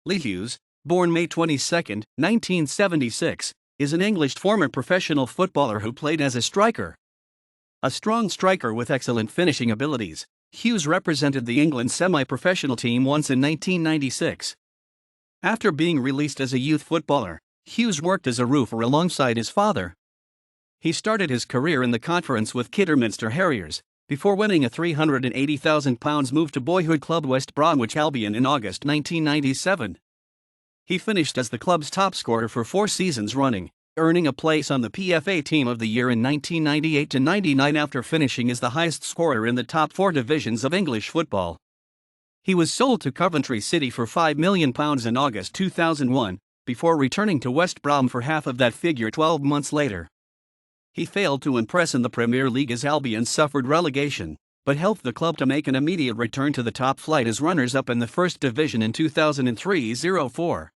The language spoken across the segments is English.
Lee Hughes, born May 22, 1976, is an English former professional footballer who played as a striker. A strong striker with excellent finishing abilities, Hughes represented the England semi-professional team once in 1996. After being released as a youth footballer, Hughes worked as a roofer alongside his father. He started his career in the Conference with Kidderminster Harriers, before winning a £380,000 move to boyhood club West Bromwich Albion in August 1997. He finished as the club's top scorer for 4 seasons running, earning a place on the PFA Team of the Year in 1998-99 after finishing as the highest scorer in the top 4 divisions of English football. He was sold to Coventry City for £5 million in August 2001, before returning to West Brom for half of that figure 12 months later. He failed to impress in the Premier League as Albion suffered relegation, but helped the club to make an immediate return to the top flight as runners-up in the First Division in 2003-04.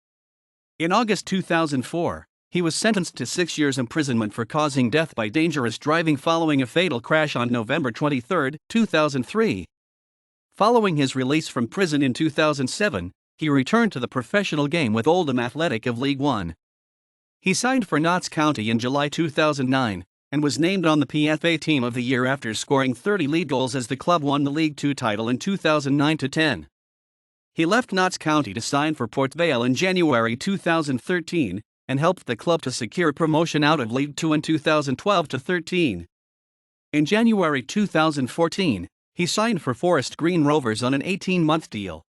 In August 2004, he was sentenced to 6 years imprisonment for causing death by dangerous driving following a fatal crash on November 23, 2003. Following his release from prison in 2007, he returned to the professional game with Oldham Athletic of League One. He signed for Notts County in July 2009, and was named on the PFA Team of the Year after scoring 30 lead goals as the club won the League Two title in 2009-10. He left Notts County to sign for Port Vale in January 2013, and helped the club to secure promotion out of League Two in 2012-13. In January 2014, he signed for Forest Green Rovers on an 18-month deal.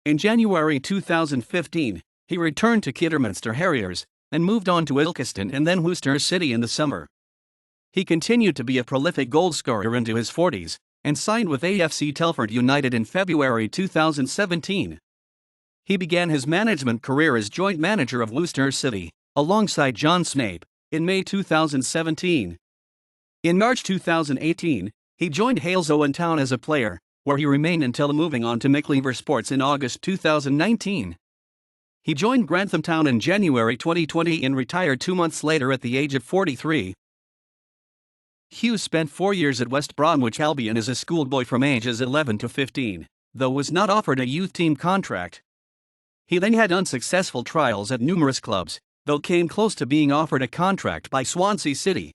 In January 2015, he returned to Kidderminster Harriers, and moved on to Ilkeston and then Worcester City in the summer. He continued to be a prolific goalscorer into his 40s, and signed with AFC Telford United in February 2017. He began his management career as joint manager of Worcester City, alongside John Snape, in May 2017. In March 2018, he joined Hales Owen Town as a player, where he remained until moving on to McLeaver Sports in August 2019. He joined Grantham Town in January 2020 and retired 2 months later at the age of 43. Hughes spent 4 years at West Bromwich Albion as a schoolboy from ages 11 to 15, though was not offered a youth team contract. He then had unsuccessful trials at numerous clubs, though came close to being offered a contract by Swansea City.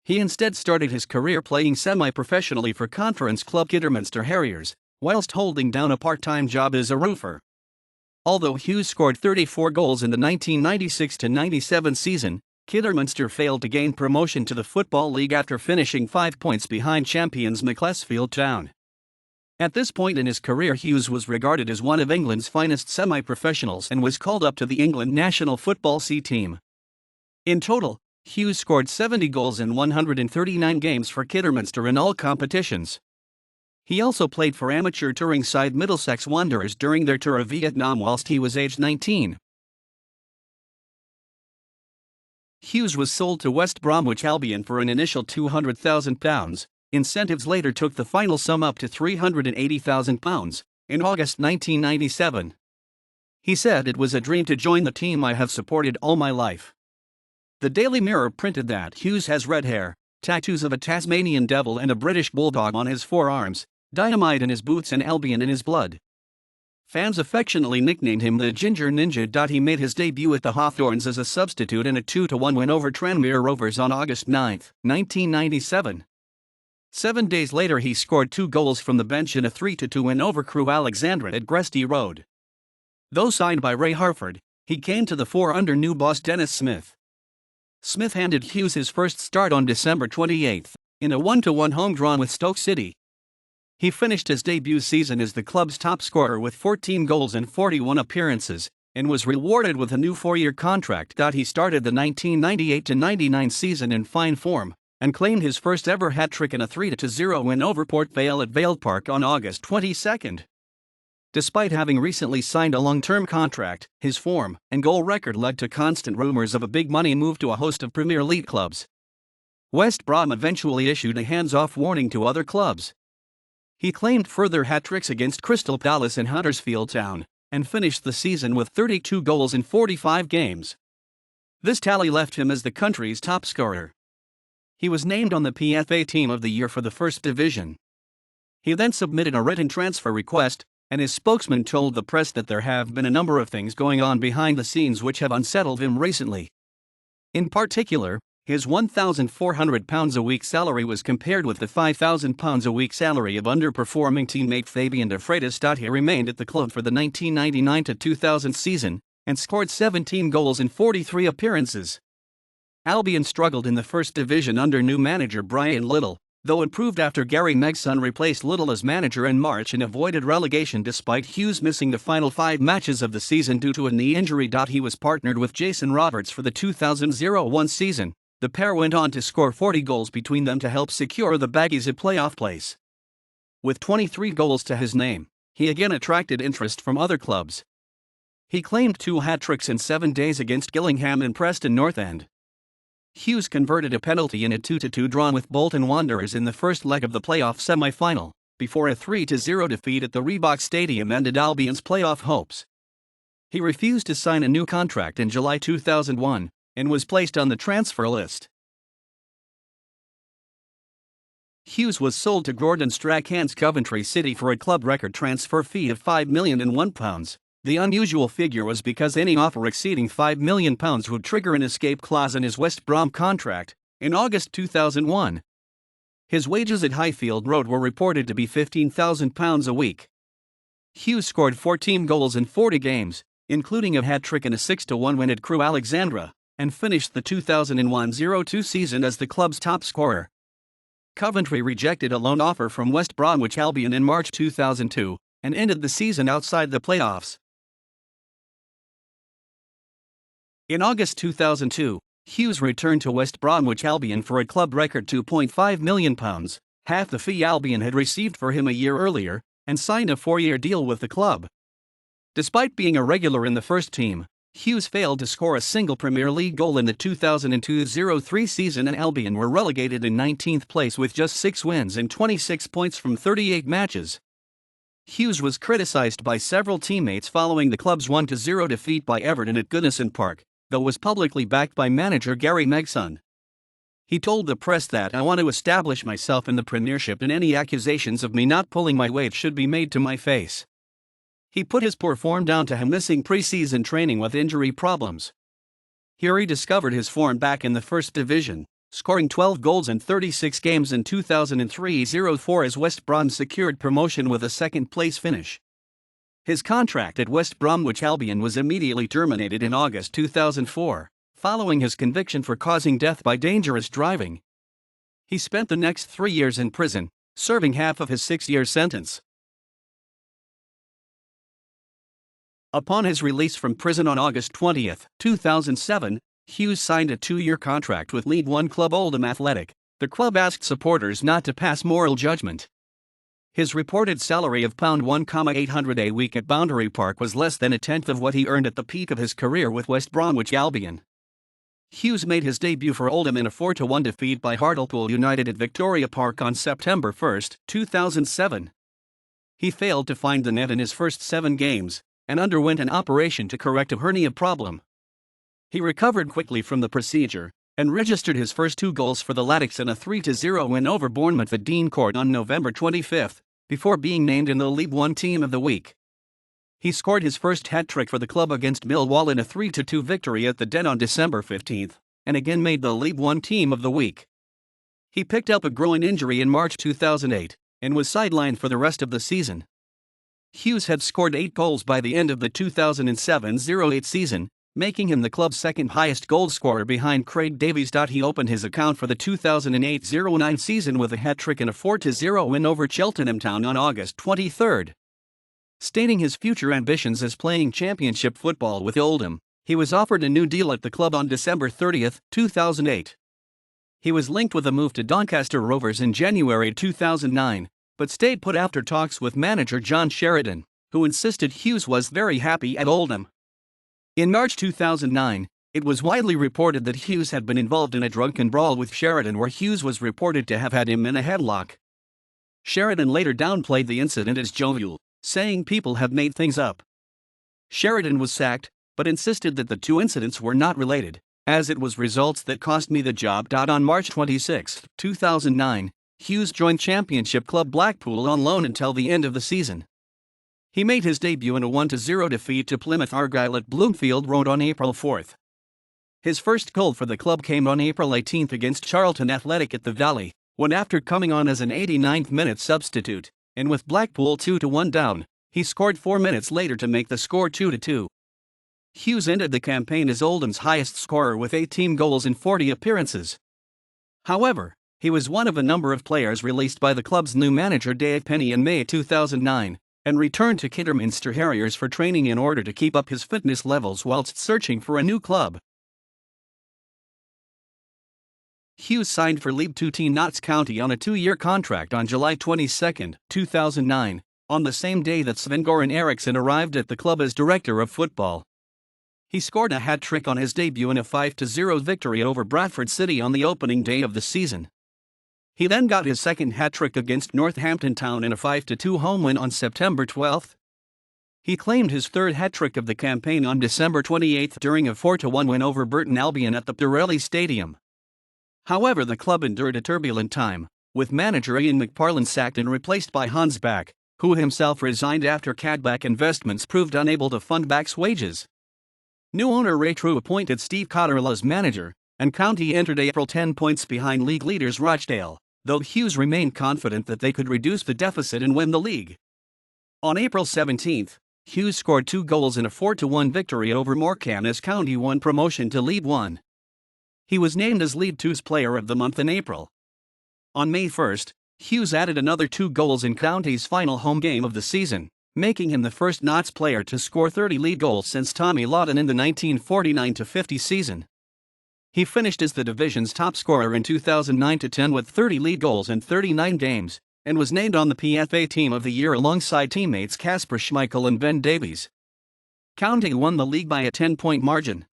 He instead started his career playing semi-professionally for Conference club Kidderminster Harriers, whilst holding down a part-time job as a roofer. Although Hughes scored 34 goals in the 1996-97 season, Kidderminster failed to gain promotion to the Football League after finishing 5 points behind champions Macclesfield Town. At this point in his career, Hughes was regarded as one of England's finest semi-professionals and was called up to the England national football C team. In total, Hughes scored 70 goals in 139 games for Kidderminster in all competitions. He also played for amateur touring side Middlesex Wanderers during their tour of Vietnam whilst he was aged 19. Hughes was sold to West Bromwich Albion for an initial £200,000. Incentives later took the final sum up to £380,000 in August 1997. He said, "It was a dream to join the team I have supported all my life." The Daily Mirror printed that Hughes has red hair, tattoos of a Tasmanian devil and a British bulldog on his forearms, dynamite in his boots and Albion in his blood. Fans affectionately nicknamed him the Ginger Ninja. He made his debut at the Hawthorns as a substitute in a 2-1 win over Tranmere Rovers on August 9, 1997. 7 days later he scored 2 goals from the bench in a 3-2 win over Crewe Alexandra at Gresty Road. Though signed by Ray Harford, he came to the fore under new boss Dennis Smith. Smith handed Hughes his first start on December 28, in a 1-1 home draw with Stoke City. He finished his debut season as the club's top scorer with 14 goals in 41 appearances, and was rewarded with a new 4-year contract. He started the 1998-99 season in fine form, and claimed his first ever hat-trick in a 3-0 win over Port Vale at Vale Park on August 22. Despite having recently signed a long-term contract, his form and goal record led to constant rumors of a big-money move to a host of Premier League clubs. West Brom eventually issued a hands-off warning to other clubs. He claimed further hat-tricks against Crystal Palace and Huddersfield Town, and finished the season with 32 goals in 45 games. This tally left him as the country's top scorer. He was named on the PFA Team of the Year for the First Division. He then submitted a written transfer request, and his spokesman told the press that there have been a number of things going on behind the scenes which have unsettled him recently. In particular, his £1,400 a week salary was compared with the £5,000 a week salary of underperforming teammate Fabian de Freitas. He remained at the club for the 1999-2000 season and scored 17 goals in 43 appearances. Albion struggled in the first division under new manager Brian Little, though improved after Gary Megson replaced Little as manager in March and avoided relegation despite Hughes missing the final 5 matches of the season due to a knee injury. He was partnered with Jason Roberts for the 2000-01 season. The pair went on to score 40 goals between them to help secure the Baggies a playoff place. With 23 goals to his name, he again attracted interest from other clubs. He claimed 2 hat-tricks in 7 days against Gillingham and Preston North End. Hughes converted a penalty in a 2-2 draw with Bolton Wanderers in the first leg of the playoff semi-final, before a 3-0 defeat at the Reebok Stadium ended Albion's playoff hopes. He refused to sign a new contract in July 2001, and was placed on the transfer list. Hughes was sold to Gordon Strachan's Coventry City for a club record transfer fee of £5,001. The unusual figure was because any offer exceeding £5 million would trigger an escape clause in his West Brom contract. In August 2001, his wages at Highfield Road were reported to be £15,000 a week. Hughes scored 14 goals in 40 games, including a hat-trick and a 6-1 win at Crewe Alexandra, and finished the 2001-02 season as the club's top scorer. Coventry rejected a loan offer from West Bromwich Albion in March 2002, and ended the season outside the playoffs. In August 2002, Hughes returned to West Bromwich Albion for a club record £2.5 million, half the fee Albion had received for him a year earlier, and signed a 4-year deal with the club. Despite being a regular in the first team, Hughes failed to score a single Premier League goal in the 2002-03 season, and Albion were relegated in 19th place with just 6 wins and 26 points from 38 matches. Hughes was criticised by several teammates following the club's 1-0 defeat by Everton at Goodison Park, though was publicly backed by manager Gary Megson. He told the press that "I want to establish myself in the Premiership, and any accusations of me not pulling my weight should be made to my face." He put his poor form down to him missing pre-season training with injury problems. Here he discovered his form back in the first division, scoring 12 goals in 36 games in 2003-04 as West Brom secured promotion with a second-place finish. His contract at West Bromwich Albion was immediately terminated in August 2004, following his conviction for causing death by dangerous driving. He spent the next 3 years in prison, serving half of his 6-year sentence. Upon his release from prison on August 20, 2007, Hughes signed a 2-year contract with League One club Oldham Athletic. The club asked supporters not to pass moral judgment. His reported salary of £1,800 a week at Boundary Park was less than a tenth of what he earned at the peak of his career with West Bromwich Albion. Hughes made his debut for Oldham in a 4-1 defeat by Hartlepool United at Victoria Park on September 1, 2007. He failed to find the net in his first 7 games, and underwent an operation to correct a hernia problem. He recovered quickly from the procedure, and registered his first 2 goals for the Latics in a 3-0 win over Bournemouth at Dean Court on November 25, before being named in the League One Team of the Week. He scored his first hat-trick for the club against Millwall in a 3-2 victory at the Den on December 15, and again made the League One Team of the Week. He picked up a groin injury in March 2008, and was sidelined for the rest of the season. Hughes had scored 8 goals by the end of the 2007-08 season, making him the club's second highest goal scorer behind Craig Davies. He opened his account for the 2008-09 season with a hat-trick and a 4-0 win over Cheltenham Town on August 23. Stating his future ambitions as playing championship football with Oldham, he was offered a new deal at the club on December 30, 2008. He was linked with a move to Doncaster Rovers in January 2009, but stayed put after talks with manager John Sheridan, who insisted Hughes was very happy at Oldham. In March 2009, it was widely reported that Hughes had been involved in a drunken brawl with Sheridan, where Hughes was reported to have had him in a headlock. Sheridan later downplayed the incident as jovial, saying people have made things up. Sheridan was sacked, but insisted that the 2 incidents were not related, as it was results that cost me the job. On March 26, 2009, Hughes joined Championship club Blackpool on loan until the end of the season. He made his debut in a 1-0 defeat to Plymouth Argyle at Bloomfield Road on April 4. His first goal for the club came on April 18 against Charlton Athletic at the Valley, when after coming on as an 89th-minute substitute, and with Blackpool 2-1 down, he scored 4 minutes later to make the score 2-2. Hughes ended the campaign as Oldham's highest scorer with 18 goals in 40 appearances. However, he was one of a number of players released by the club's new manager Dave Penny in May 2009, and returned to Kidderminster Harriers for training in order to keep up his fitness levels whilst searching for a new club. Hughes signed for League Two team Notts County on a 2-year contract on July 22, 2009, on the same day that Sven-Goran Eriksson arrived at the club as director of football. He scored a hat-trick on his debut in a 5-0 victory over Bradford City on the opening day of the season. He then got his second hat-trick against Northampton Town in a 5-2 home win on September 12. He claimed his third hat-trick of the campaign on December 28 during a 4-1 win over Burton Albion at the Pirelli Stadium. However, the club endured a turbulent time, with manager Ian McParland sacked and replaced by Hans Back, who himself resigned after Cadback Investments proved unable to fund Back's wages. New owner Ray True appointed Steve Cotterill as manager, and County entered April 10 points behind league leaders Rochdale, though Hughes remained confident that they could reduce the deficit and win the league. On April 17, Hughes scored 2 goals in a 4-1 victory over Morecambe as County won promotion to League One. He was named as League Two's Player of the Month in April. On May 1, Hughes added another 2 goals in County's final home game of the season, making him the first Notts player to score 30 league goals since Tommy Lawton in the 1949-50 season. He finished as the division's top scorer in 2009-10 with 30 league goals in 39 games, and was named on the PFA Team of the Year alongside teammates Kasper Schmeichel and Ben Davies. County won the league by a 10-point margin.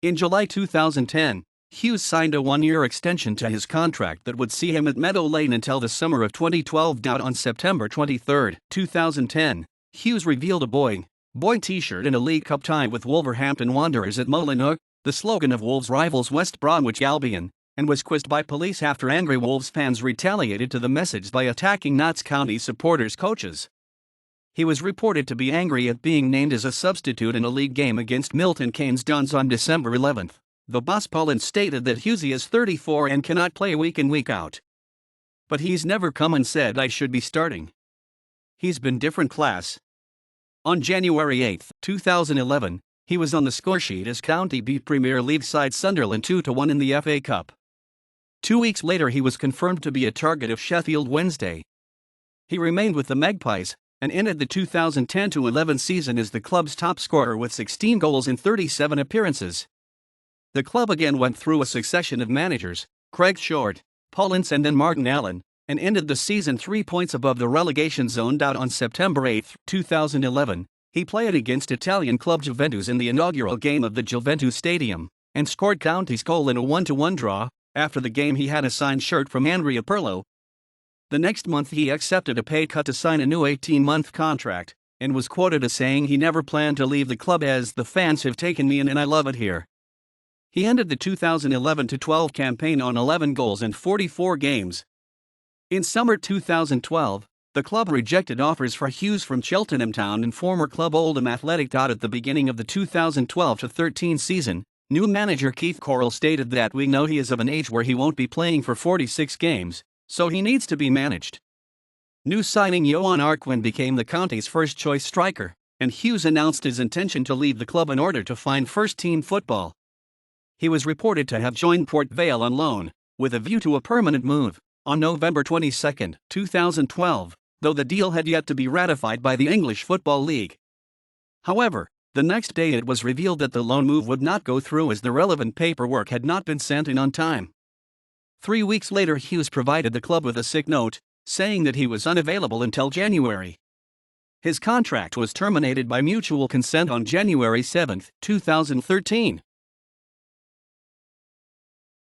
In July 2010, Hughes signed a 1-year extension to his contract that would see him at Meadow Lane until the summer of 2012. On September 23, 2010, Hughes revealed a boy t-shirt in a League Cup tie with Wolverhampton Wanderers at Molineux, the slogan of Wolves rivals West Bromwich Albion, and was quizzed by police after angry Wolves fans retaliated to the message by attacking Notts County supporters' coaches. He was reported to be angry at being named as a substitute in a league game against Milton Keynes Dons on December 11. The boss Paulin stated that Hughes is 34 and cannot play week in week out. But he's never come and said I should be starting. He's been different class. On January 8, 2011, he was on the scoresheet as County beat Premier League side Sunderland 2-1 in the FA Cup. 2 weeks later he was confirmed to be a target of Sheffield Wednesday. He remained with the Magpies, and ended the 2010-11 season as the club's top scorer with 16 goals in 37 appearances. The club again went through a succession of managers, Craig Short, Paul Ince and then Martin Allen, and ended the season 3 points above the relegation zone. On September 8, 2011, he played against Italian club Juventus in the inaugural game of the Juventus Stadium, and scored County's goal in a 1-1 draw. After the game he had a signed shirt from Andrea Pirlo. The next month he accepted a pay cut to sign a new 18-month contract, and was quoted as saying he never planned to leave the club as the fans have taken me in and I love it here. He ended the 2011-12 campaign on 11 goals in 44 games. In summer 2012, the club rejected offers for Hughes from Cheltenham Town and former club Oldham Athletic. At the beginning of the 2012-13 season, new manager Keith Correll stated that we know he is of an age where he won't be playing for 46 games, so he needs to be managed. New signing Johan Arquin became the county's first-choice striker, and Hughes announced his intention to leave the club in order to find first-team football. He was reported to have joined Port Vale on loan, with a view to a permanent move, on November 22, 2012, though the deal had yet to be ratified by the English Football League. However, the next day it was revealed that the loan move would not go through as the relevant paperwork had not been sent in on time. 3 weeks later Hughes provided the club with a sick note, saying that he was unavailable until January. His contract was terminated by mutual consent on January 7, 2013.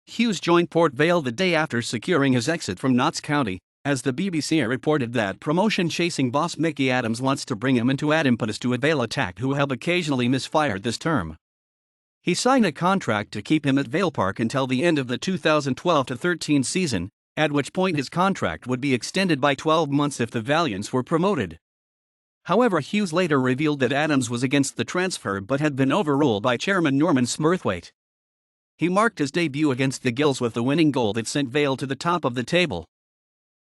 Hughes joined Port Vale the day after securing his exit from Notts County, as the BBC reported that promotion-chasing boss Mickey Adams wants to bring him into ad impetus to a Vale attack who have occasionally misfired this term. He signed a contract to keep him at Vale Park until the end of the 2012-13 season, at which point his contract would be extended by 12 months if the Valiants were promoted. However, Hughes later revealed that Adams was against the transfer but had been overruled by chairman Norman Smurthwaite. He marked his debut against the Gills with the winning goal that sent Vale to the top of the table.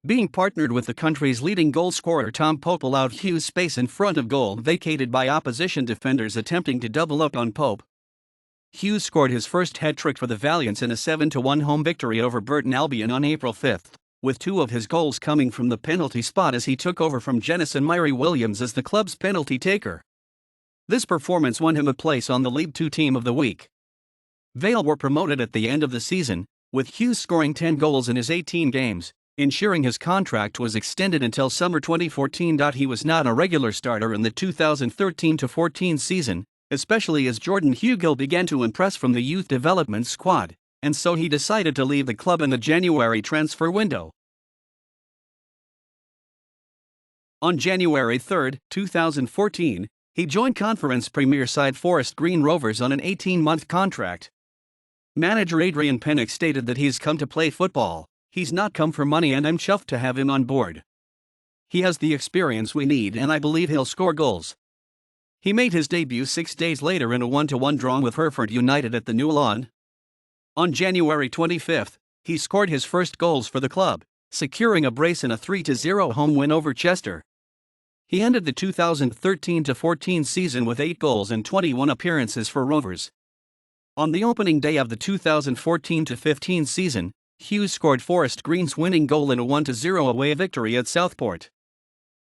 Being partnered with the country's leading goal scorer Tom Pope allowed Hughes space in front of goal vacated by opposition defenders attempting to double up on Pope. Hughes scored his first hat-trick for the Valiants in a 7-1 home victory over Burton Albion on April 5, with two of his goals coming from the penalty spot as he took over from Jennison Myrie Williams as the club's penalty taker. This performance won him a place on the League Two Team of the Week. Vale were promoted at the end of the season, with Hughes scoring 10 goals in his 18 games, ensuring his contract was extended until summer 2014. He was not a regular starter in the 2013-14 season, especially as Jordan Hughes began to impress from the youth development squad, and so he decided to leave the club in the January transfer window. On January 3, 2014, he joined Conference Premier side Forest Green Rovers on an 18-month contract. Manager Adrian Pennick stated that he's come to play football, he's not come for money, and I'm chuffed to have him on board. He has the experience we need and I believe he'll score goals. He made his debut 6 days later in a 1-1 draw with Hereford United at the New Lawn. On January 25, he scored his first goals for the club, securing a brace in a 3-0 home win over Chester. He ended the 2013-14 season with 8 goals and 21 appearances for Rovers. On the opening day of the 2014-15 season, Hughes scored Forest Green's winning goal in a 1-0 away victory at Southport.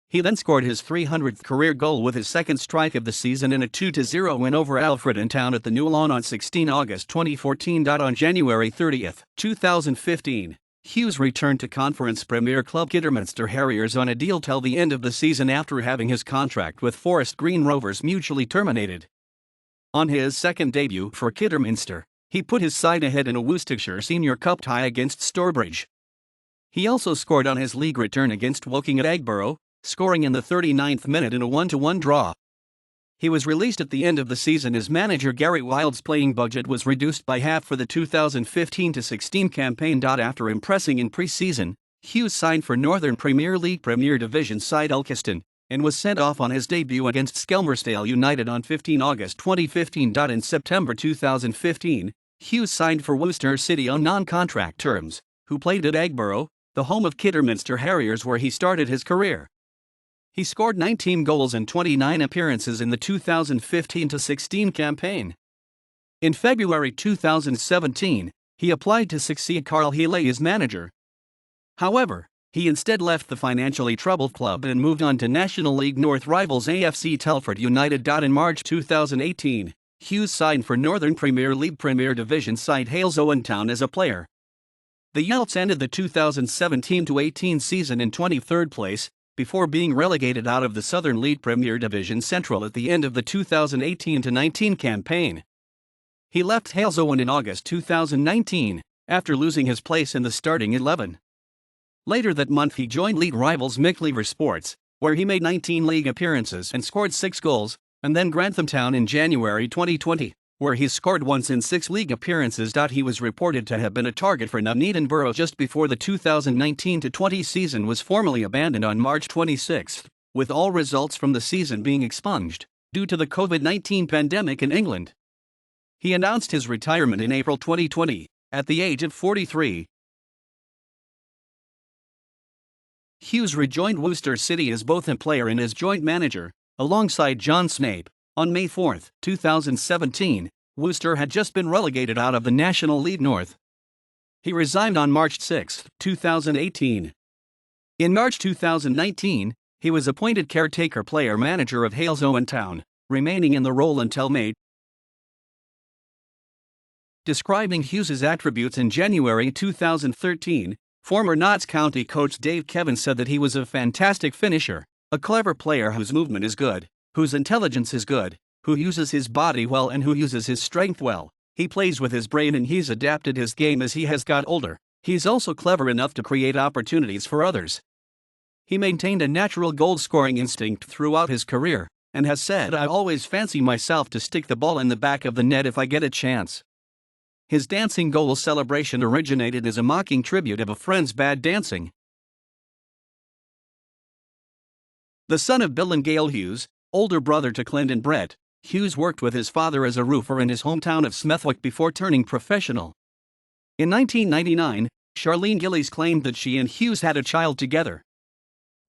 He then scored his 300th career goal with his second strike of the season in a 2-0 win over Alfred Town at the New Lawn on 16 August 2014. On January 30, 2015, Hughes returned to Conference Premier club Kidderminster Harriers on a deal till the end of the season after having his contract with Forest Green Rovers mutually terminated. On his second debut for Kidderminster, he put his side ahead in a Worcestershire Senior Cup tie against Stourbridge. He also scored on his league return against Woking at Eggborough, scoring in the 39th minute in a 1-1 draw. He was released at the end of the season as manager Gary Wild's playing budget was reduced by half for the 2015-16 campaign. After impressing in pre-season, Hughes signed for Northern Premier League Premier Division side Ilkeston, and was sent off on his debut against Skelmersdale United on 15 August 2015. In September 2015, Hughes signed for Worcester City on non-contract terms, who played at Eggborough, the home of Kidderminster Harriers, where he started his career. He scored 19 goals and 29 appearances in the 2015-16 campaign. In February 2017, he applied to succeed Carl Healey as manager. However, he instead left the financially troubled club and moved on to National League North rivals AFC Telford United. In March 2018, Hughes signed for Northern Premier League Premier Division side Hales Owentown as a player. The Yelts ended the 2017-18 season in 23rd place, before being relegated out of the Southern League Premier Division Central at the end of the 2018-19 campaign. He left Hales Owen in August 2019, after losing his place in the starting 11. Later that month he joined league rivals Mickleaver Sports, where he made 19 league appearances and scored 6 goals, and then Grantham Town in January 2020, where he scored once in 6 league appearances. He was reported to have been a target for Nuneaton Borough just before the 2019-20 season was formally abandoned on March 26, with all results from the season being expunged, due to the COVID-19 pandemic in England. He announced his retirement in April 2020, at the age of 43. Hughes rejoined Worcester City as both a player and as joint manager, alongside John Snape. On May 4, 2017, Worcester had just been relegated out of the National League North. He resigned on March 6, 2018. In March 2019, he was appointed caretaker player-manager of Hales Owentown, remaining in the role until May. Describing Hughes's attributes in January 2013, former Notts County coach Dave Kevin said that he was a fantastic finisher, a clever player whose movement is good, whose intelligence is good, who uses his body well and who uses his strength well. He plays with his brain and he's adapted his game as he has got older. He's also clever enough to create opportunities for others. He maintained a natural goal-scoring instinct throughout his career, and has said, "I always fancy myself to stick the ball in the back of the net if I get a chance." His dancing goal celebration originated as a mocking tribute of a friend's bad dancing. The son of Bill and Gail Hughes, older brother to Clint and Brett, Hughes worked with his father as a roofer in his hometown of Smethwick before turning professional. In 1999, Charlene Gillies claimed that she and Hughes had a child together.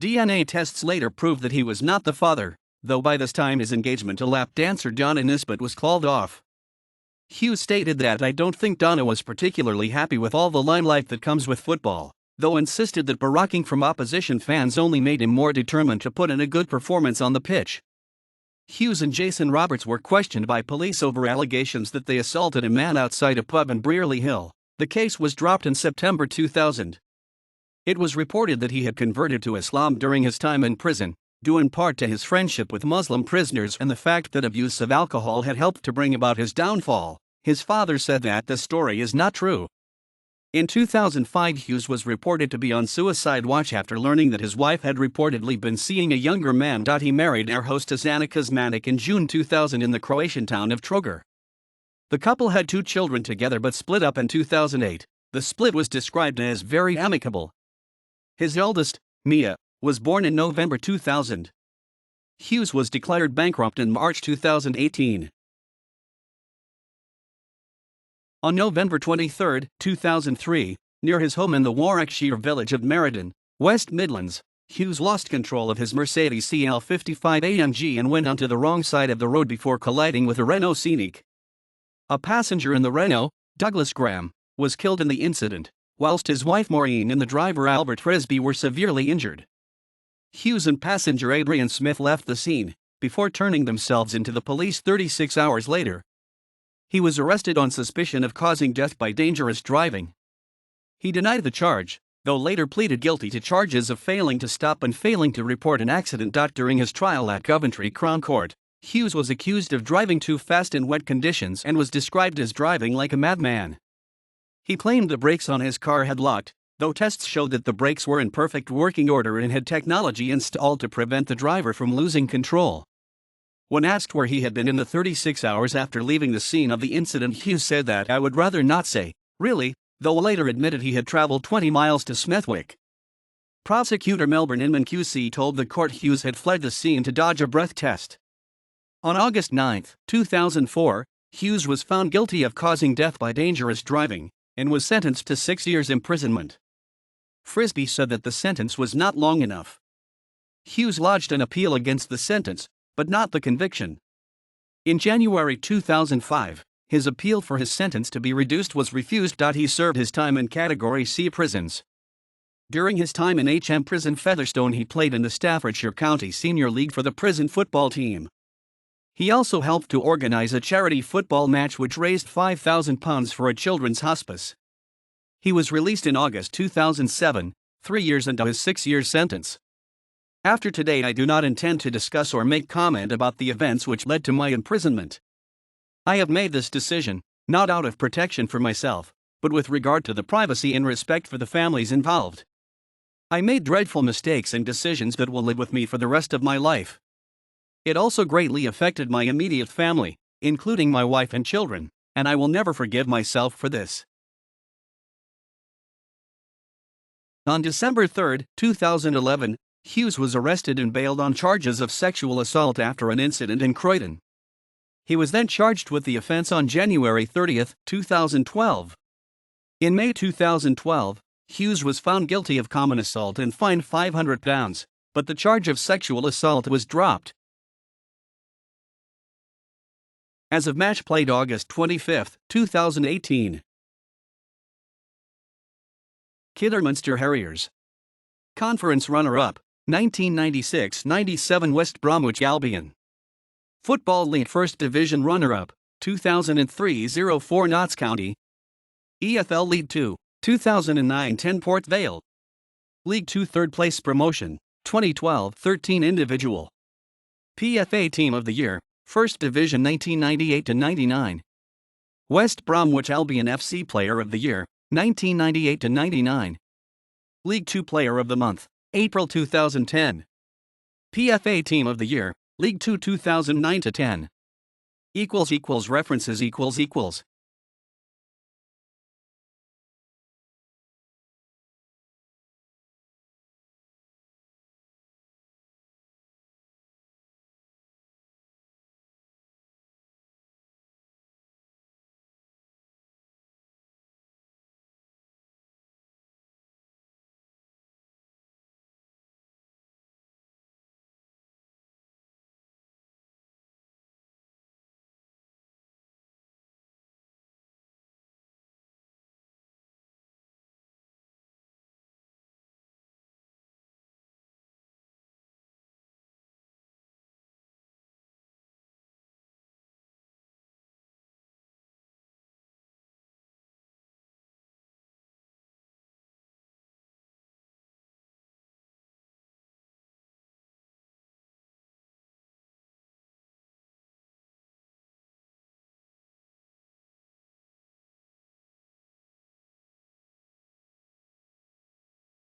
DNA tests later proved that he was not the father, though by this time his engagement to lap dancer Donna Nisbet was called off. Hughes stated that "I don't think Donna was particularly happy with all the limelight that comes with football," though insisted that barraging from opposition fans only made him more determined to put in a good performance on the pitch. Hughes and Jason Roberts were questioned by police over allegations that they assaulted a man outside a pub in Brearley Hill. The case was dropped in September 2000. It was reported that he had converted to Islam during his time in prison, due in part to his friendship with Muslim prisoners and the fact that abuse of alcohol had helped to bring about his downfall. His father said that the story is not true. In 2005, Hughes was reported to be on suicide watch after learning that his wife had reportedly been seeing a younger man. He married air hostess Anna Kuzmanic in June 2000 in the Croatian town of Trogir. The couple had 2 children together but split up in 2008. The split was described as very amicable. His eldest, Mia, was born in November 2000. Hughes was declared bankrupt in March 2018. On November 23, 2003, near his home in the Warwickshire village of Meriden, West Midlands, Hughes lost control of his Mercedes CL55 AMG and went onto the wrong side of the road before colliding with a Renault Scenic. A passenger in the Renault, Douglas Graham, was killed in the incident, whilst his wife Maureen and the driver Albert Frisby were severely injured. Hughes and passenger Adrian Smith left the scene, before turning themselves into the police 36 hours later. He was arrested on suspicion of causing death by dangerous driving. He denied the charge, though later pleaded guilty to charges of failing to stop and failing to report an accident. During his trial at Coventry Crown Court, Hughes was accused of driving too fast in wet conditions and was described as driving like a madman. He claimed the brakes on his car had locked, though tests showed that the brakes were in perfect working order and had technology installed to prevent the driver from losing control. When asked where he had been in the 36 hours after leaving the scene of the incident, Hughes said that "I would rather not say, really," though later admitted he had traveled 20 miles to Smethwick. Prosecutor Melbourne Inman QC told the court Hughes had fled the scene to dodge a breath test. On August 9, 2004, Hughes was found guilty of causing death by dangerous driving, and was sentenced to 6 years imprisonment. Frisby said that the sentence was not long enough. Hughes lodged an appeal against the sentence, but not the conviction. In January 2005, his appeal for his sentence to be reduced was refused. He served his time in Category C prisons. During his time in HM Prison Featherstone, he played in the Staffordshire County Senior League for the prison football team. He also helped to organise a charity football match which raised £5,000 for a children's hospice. He was released in August 2007, 3 years into his 6-year sentence. After today, I do not intend to discuss or make comment about the events which led to my imprisonment. I have made this decision, not out of protection for myself, but with regard to the privacy and respect for the families involved. I made dreadful mistakes and decisions that will live with me for the rest of my life. It also greatly affected my immediate family, including my wife and children, and I will never forgive myself for this. On December 3, 2011, Hughes was arrested and bailed on charges of sexual assault after an incident in Croydon. He was then charged with the offence on January 30, 2012. In May 2012, Hughes was found guilty of common assault and fined £500, but the charge of sexual assault was dropped. As of match played August 25, 2018. Kidderminster Harriers. Conference runner-up, 1996-97 West Bromwich Albion. Football League First Division runner-up, 2003-04 Notts County. EFL League 2, 2009-10 Port Vale. League 2 third place promotion, 2012-13 individual. PFA Team of the Year, First Division 1998-99. West Bromwich Albion FC Player of the Year, 1998-99. League 2 Player of the Month, April 2010. PFA Team of the Year, League 2 2009-10. References